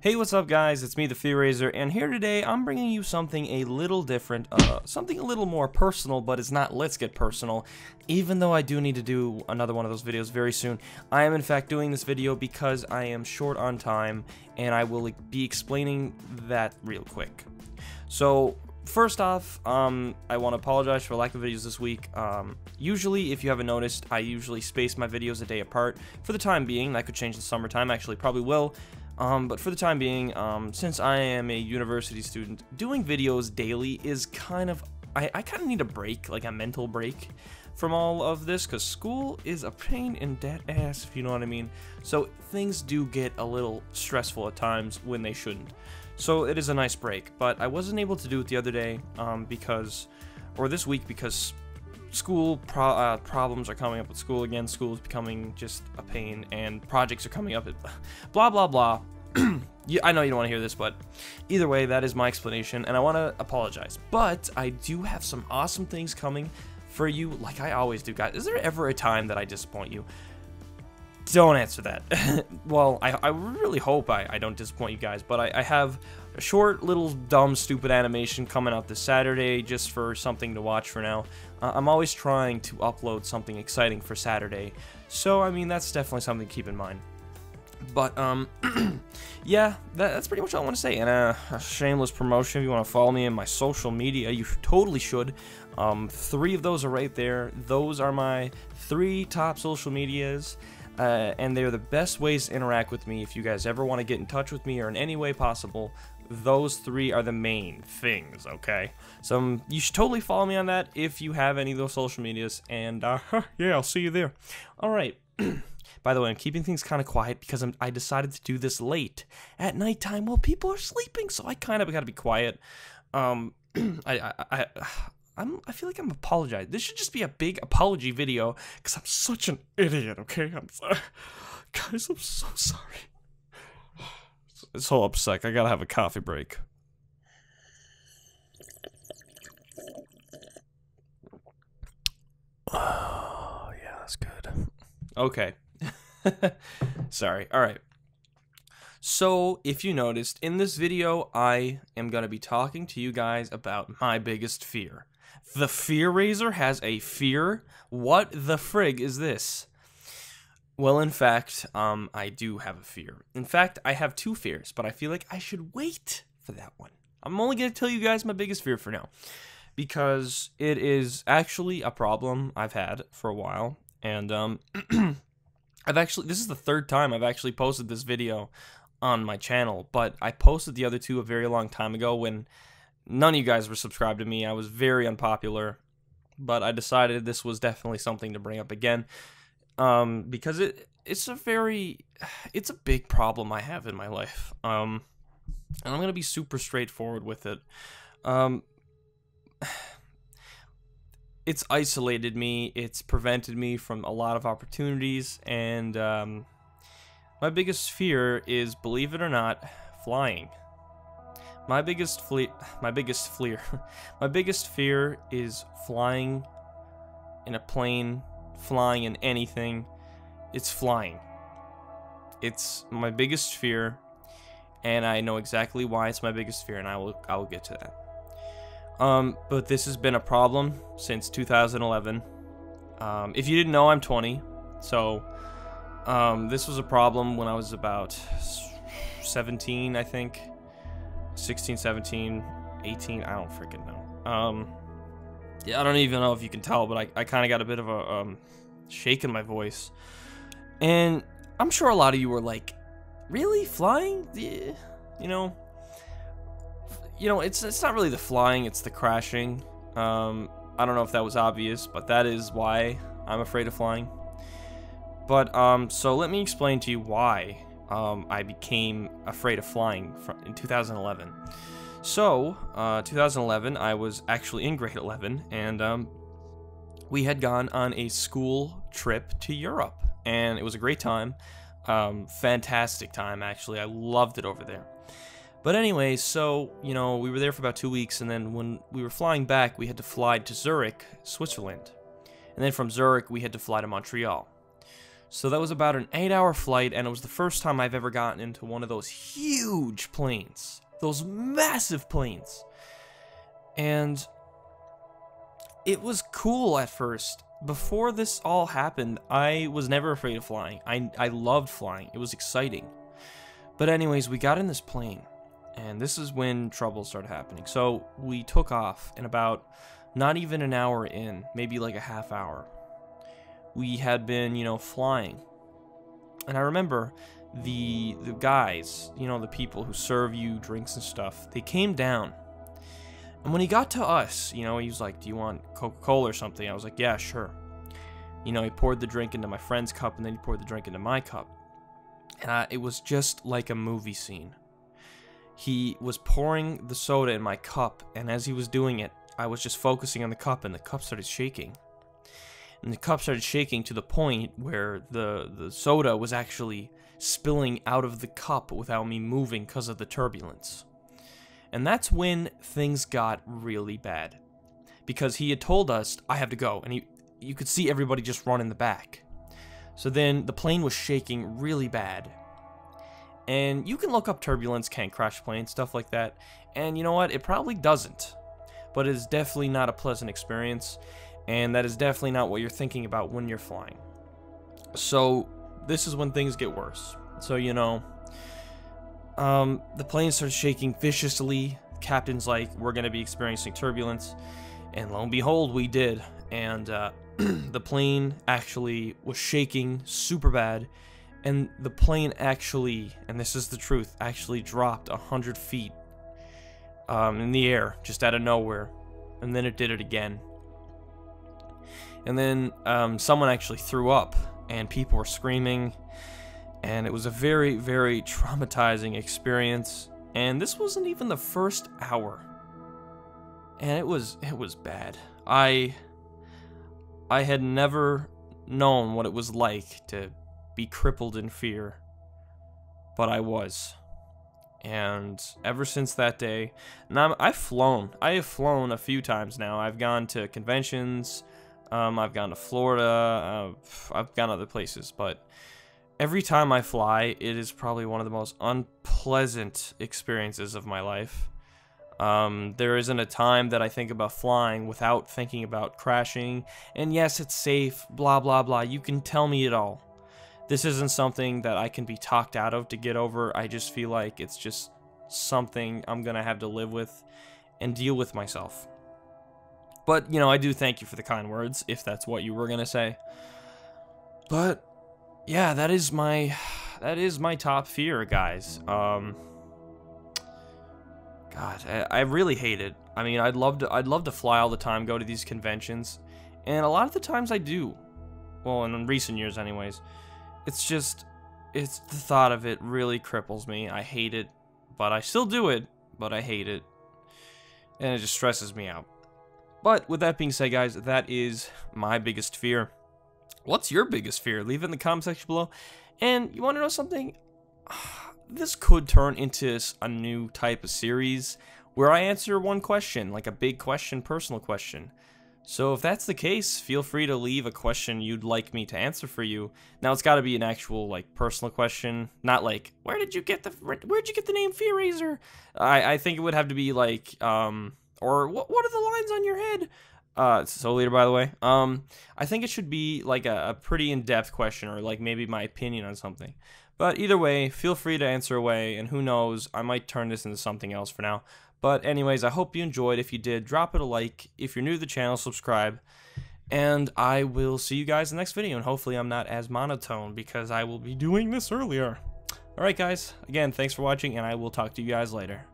Hey, what's up guys, it's me, the Fear, and here today I'm bringing you something a little different, something a little more personal, but it's not Let's Get Personal, even though I do need to do another one of those videos very soon. I am in fact doing this video because I am short on time, and I will be explaining that real quick. So, first off, I want to apologize for lack of videos this week. Usually, if you haven't noticed, I usually space my videos a day apart. For the time being, that could change in the summertime, actually probably will. But for the time being, since I am a university student, doing videos daily is kind of, I kind of need a break, like a mental break from all of this, because school is a pain in that ass, if you know what I mean. So things do get a little stressful at times when they shouldn't. So it is a nice break, but I wasn't able to do it the other day, or this week, because school problems are coming up with school again. School is becoming just a pain, and projects are coming up. Blah blah blah. Yeah, I know you don't want to hear this, but either way, that is my explanation, and I want to apologize. But I do have some awesome things coming for you, like I always do, guys. Is there ever a time that I disappoint you? Don't answer that. Well, I really hope I don't disappoint you guys, but I have a short, little, dumb, stupid animation coming out this Saturday just for something to watch for now. I'm always trying to upload something exciting for Saturday, so, I mean, that's definitely something to keep in mind. But, yeah, that's pretty much all I want to say. And a shameless promotion, if you want to follow me in my social media, you totally should. 3 of those are right there. Those are my 3 top social medias. And they're the best ways to interact with me. If you guys ever want to get in touch with me or in any way possible, those 3 are the main things, okay? So you should totally follow me on that if you have any of those social medias, and yeah, I'll see you there. Alright, by the way, I'm keeping things kind of quiet because I decided to do this late at nighttime while people are sleeping, so I kind of gotta be quiet. I feel like I'm apologizing. This should just be a big apology video, because I'm such an idiot, okay? I'm sorry. Guys, I'm so sorry. This whole upset, I gotta have a coffee break. Oh, yeah, that's good. Okay. Sorry, alright. So, if you noticed, in this video, I am gonna be talking to you guys about my biggest fear. The Fear has a fear? What the frig is this? Well, in fact, I do have a fear. In fact, I have 2 fears, but I feel like I should wait for that one. I'm only going to tell you guys my biggest fear for now, because it is actually a problem I've had for a while, and, this is the 3rd time I've actually posted this video on my channel, but I posted the other 2 a very long time ago when none of you guys were subscribed to me. I was very unpopular, but I decided this was definitely something to bring up again, because it's a big problem I have in my life, and I'm gonna be super straightforward with it. It's isolated me, it's prevented me from a lot of opportunities, and my biggest fear is, believe it or not, flying. My biggest fear is flying in a plane, flying in anything. It's flying. It's my biggest fear, and I know exactly why it's my biggest fear, and I will get to that. But this has been a problem since 2011. If you didn't know, I'm 20, so this was a problem when I was about 17, I think. 16, 17, 18, I don't freaking know. Yeah, I don't even know if you can tell, but I kind of got a bit of a shake in my voice. And I'm sure a lot of you were like, really? Flying? Yeah. You know, it's not really the flying, it's the crashing. I don't know if that was obvious, but that is why I'm afraid of flying. But, so let me explain to you why I became afraid of flying in 2011. So, 2011, I was actually in grade 11, and we had gone on a school trip to Europe, and it was a great time. Fantastic time, actually. I loved it over there. But anyway, so, we were there for about 2 weeks, and then when we were flying back, we had to fly to Zurich, Switzerland. And then from Zurich, we had to fly to Montreal. So that was about an 8-hour flight, and it was the first time I've ever gotten into one of those huge planes. Those massive planes. And it was cool at first. Before this all happened, I was never afraid of flying. I loved flying. It was exciting. But anyways, we got in this plane, and this is when trouble started happening. So we took off, and about not even an hour in, maybe like a half hour, we had been, flying. And I remember the guys, the people who serve you drinks and stuff, they came down. And when he got to us, he was like, do you want Coca-Cola or something? I was like, yeah, sure. He poured the drink into my friend's cup, and then he poured the drink into my cup. And it was just like a movie scene. He was pouring the soda in my cup, and as he was doing it, I was just focusing on the cup, and the cup started shaking. And the cup started shaking to the point where the soda was actually spilling out of the cup without me moving because of the turbulence. And that's when things got really bad. Because he had told us, I have to go, and you could see everybody just run in the back. So then the plane was shaking really bad. And you can look up turbulence, can crash planes, stuff like that. And you know what? It probably doesn't. But it is definitely not a pleasant experience. And that is definitely not what you're thinking about when you're flying. So this is when things get worse. So, the plane starts shaking viciously. The captain's like, we're going to be experiencing turbulence. And lo and behold, we did. And the plane actually was shaking super bad. And the plane actually, and this is the truth, actually dropped 100 feet in the air, just out of nowhere. And then it did it again. And then someone actually threw up, and people were screaming. And it was a very, very traumatizing experience. And this wasn't even the first hour. And it was bad. I had never known what it was like to be crippled in fear, but I was. And ever since that day, and I have flown a few times now. I've gone to conventions, I've gone to Florida, I've gone other places, but every time I fly, it is probably one of the most unpleasant experiences of my life. There isn't a time that I think about flying without thinking about crashing, and yes, it's safe, blah blah blah, you can tell me it all. This isn't something that I can be talked out of to get over. I just feel like it's just something I'm gonna have to live with and deal with myself. But, I do thank you for the kind words, if that's what you were gonna say. But, yeah, that is my top fear, guys. God, I really hate it. I mean, I'd love to fly all the time, go to these conventions, and a lot of the times I do. Well, in recent years, anyways. It's the thought of it really cripples me. I hate it, but I still do it, but I hate it, and it just stresses me out. But with that being said, guys, that is my biggest fear. What's your biggest fear? Leave it in the comment section below. And you want to know something? This could turn into a new type of series where I answer one question, like a big question, personal question. So if that's the case, feel free to leave a question you'd like me to answer for you. Now it's got to be an actual personal question, not like where'd you get the name Fear Raiser? I think it would have to be like or what are the lines on your head? So later, by the way, I think it should be like a pretty in-depth question, or like maybe my opinion on something. But either way, feel free to answer away, and who knows, I might turn this into something else for now. But anyways, I hope you enjoyed. If you did, drop it a like. If you're new to the channel, subscribe. And I will see you guys in the next video, and hopefully I'm not as monotone because I will be doing this earlier. Alright guys, again, thanks for watching, and I will talk to you guys later.